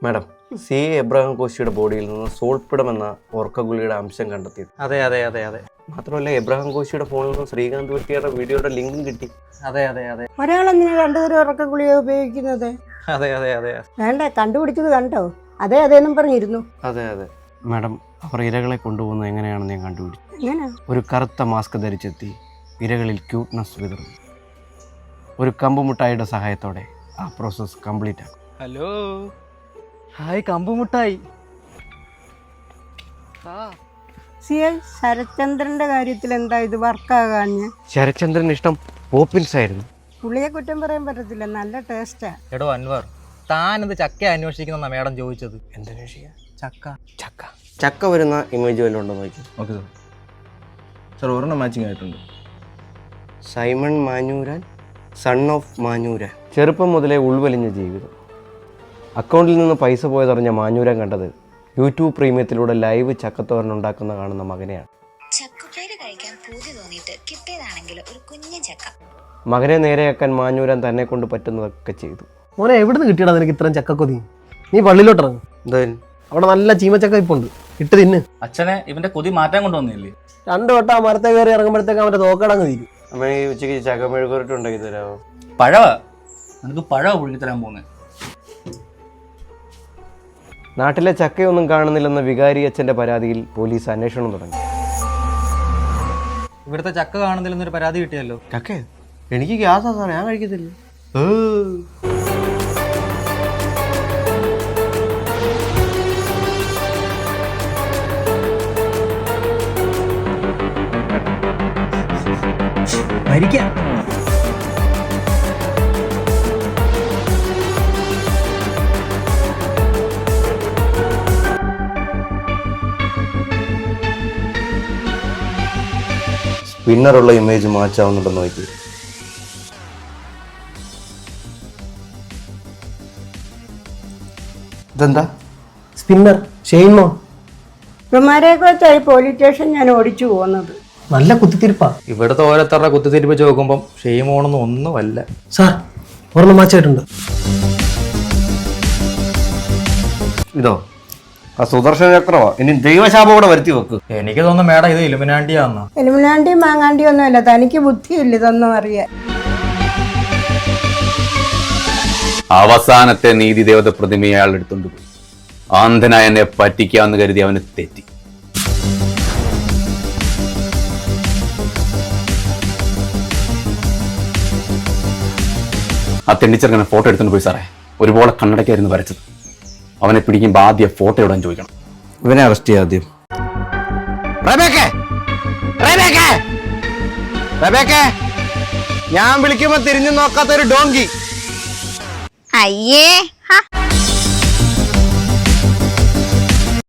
Madam, C Abraham കോശിയുടെ ബോഡിയിൽ നിന്ന് സോൾപ്പിടം എന്ന ഓർക്കഗുളിയുടെ അംശം കണ്ടെത്തി. അതെ അതെ അതെ അതെ മാത്രമല്ല എബ്രഹാം കോശിയുടെ ഫോണിൽ നിന്ന് ശ്രീകാന്ത് വെട്ടിയുടെ വീഡിയോയുടെ ലിങ്കും കിട്ടി. അതെ അതെ അതെ ഒരാളെന്തിനാ രണ്ടുതരം ഉറക്കഗുളിക ഉപയോഗിക്കുന്നത്? അതെ അതെ അതെ വേണ്ട, കണ്ടുപിടിച്ചത് കണ്ടോ? അതേന്നും പറഞ്ഞിരുന്നു. അതെ അതെ മാഡം, അവർ ഇരകളെ കൊണ്ടുപോകുന്നത് എങ്ങനെയാണെന്ന് ഞാൻ കണ്ടുപിടിച്ചു. എങ്ങനെ? ഒരു കറുത്ത മാസ്ക് ധരിച്ചെത്തി ഇരകളിൽ ക്യൂട്ട്നെസ് വിതറുന്നു. ഒരു കമ്പുമുട്ടായിയുടെ സഹായത്തോടെ ആ പ്രോസസ് കംപ്ലീറ്റ് ആക്കും. ഹലോ, ഹായ് കമ്പുമുട്ടായി. സിഐ ശരത്ചന്ദ്രന്റെ കാര്യത്തിൽ എന്താ ഇത് വർക്കാകാഞ്ഞ്? ശരത്ചന്ദ്രൻ ഇഷ്ടം പോപ്പിൻസ് ആയിരുന്നു. പുള്ളിയെ കുറ്റം പറയാൻ പറ്റത്തില്ല, നല്ല ടേസ്റ്റാ. എടോ അൻവർ, താനെന്ത് ചക്ക അന്വേഷിക്കുന്ന മേഡം ചോദിച്ചത്? എന്തന്വേഷിക്കുക? ചക്ക ചക്ക ചക്ക വരുന്ന ഇമേജ് വല്ലതും ഉണ്ടോ നോക്കി. Okay sir. സാർ ഒരെണ്ണം മാച്ചിങ് ആയിട്ടുണ്ട്. Simon Manjooran, son of Manjooran. ചെറുപ്പം മുതലേ ഉൾവലിഞ്ഞ ജീവിതം. അക്കൗണ്ടിൽ നിന്ന് പൈസ പോയതറിഞ്ഞ മാഞ്ഞൂരാൻ കണ്ടത് യൂട്യൂബ് പ്രീമിയത്തിലൂടെ ലൈവ് ചക്കത്തോരൻ ഉണ്ടാക്കുന്ന കാണുന്ന മകനെയാണ്. ചക്കുപ്പേര് കഴിക്കാൻ പൂതി തോന്നിയിട്ട് കിട്ടിയതാണെങ്കിൽ ഒരു കുഞ്ഞൻ ചക്ക. മകനെ നേരെയാക്കാൻ മാഞ്ഞൂരാൻ തന്നെ കൊണ്ട് പറ്റുന്നതൊക്കെ ചെയ്തു. മോനെ എവിടുന്ന് കിട്ടിയടാ നിനക്ക് ഇത്രയും ചക്കക്കൊതി? നീ പള്ളിയിലോട്ട് ഇറങ്ങും, എന്തായാലും അവിടെ നല്ല ചീമച്ചക്ക ഇപ്പൊ ഉണ്ട്, ഇട്ട് തിന്ന്. അച്ഛനെ ഇവന്റെ കൊതി മാറ്റാൻ കൊണ്ടുവന്നില്ലേ? 2 വട്ടം ആ മരത്തെ കയറി ഇറങ്ങുമ്പോഴത്തേക്ക് അവന്റെ തോക്കടങ്ങ് തീരും. അമ്മ ഈ ഉച്ചയ്ക്ക് ചക്ക മെഴുകുരട്ടി ഉണ്ടാക്കി തരാമോ? പഴവ നിനക്ക് പഴവ പുഴുങ്ങി തരാൻ പോകുന്നത്. നാട്ടിലെ ചക്കയൊന്നും കാണുന്നില്ലെന്ന വികാരി അച്ഛൻ്റെ പരാതിയിൽ പോലീസ് അന്വേഷണം തുടങ്ങി. ഇവിടുത്തെ ചക്ക കാണുന്നില്ലെന്നൊരു പരാതി കിട്ടിയല്ലോ. ചക്ക എനിക്ക് ഗ്യാസാ സാറേ, ഞാൻ കഴിക്കത്തില്ല. മരിക്കാം. സ്പിന്നറുള്ള ഇമേജ് മാച്ചാവുന്നുണ്ടെന്ന് നോക്കി. ഇതെന്താ? സ്പിന്നർ ഷെയ്മോ. ഇവന്മാരെയൊക്കെ വെച്ചായി പോലീസ് സ്റ്റേഷൻ ഞാൻ ഓടിച്ചു പോകുന്നത്. നല്ല കുത്തിത്തിരിപ്പാ. ഇവിടുത്തെ ഓരോരുത്തരുടെ കുത്തിത്തിരിപ്പിച്ച് നോക്കുമ്പം ഷെയ്മോണൊന്നും ഒന്നുമല്ല. സാർ ഒരെണ്ണം മാച്ചായിട്ടുണ്ട്. ഇതോ? ആ സുദർശന ചക്രവാ. ഇനി ദൈവശാപം കൂടെ വരുത്തി വെക്ക്. എനിക്ക് തോന്നുന്നു മേഡം ഇത് ഇലുമിനാണ്ടിയാന്നോ. എലിമിനാണ്ടിയും മാങ്ങാണ്ടിയും ഒന്നുമില്ല, തനിക്ക് ബുദ്ധിയില്ല ഇതൊന്നും അറിയാൻ. അവസാനത്തെ നീതി ദേവത പ്രതിമയെ അയാൾ എടുത്തുകൊണ്ട് പോയി. ആന്ധനായ എന്നെ പറ്റിക്കാന്ന് കരുതി അവന് തെറ്റി. ആ തെണ്ടിച്ചെറുക്കനെ ഫോട്ടോ എടുത്തുകൊണ്ട് പോയി സാറേ. ഒരുപോലെ കണ്ണടക്കായിരുന്നു വരച്ചത്. അവനെ പിടിക്കുമ്പോൾ ആദ്യം ഫോട്ടോ ഇടാൻ ചോദിക്കണം. ഇവനെ അറസ്റ്റ് ചെയ്യാം ആദ്യം. ഞാൻ വിളിക്കുമ്പോ തിരിഞ്ഞു നോക്കാത്തൊരു ഡോങ്കി. അയ്യേ.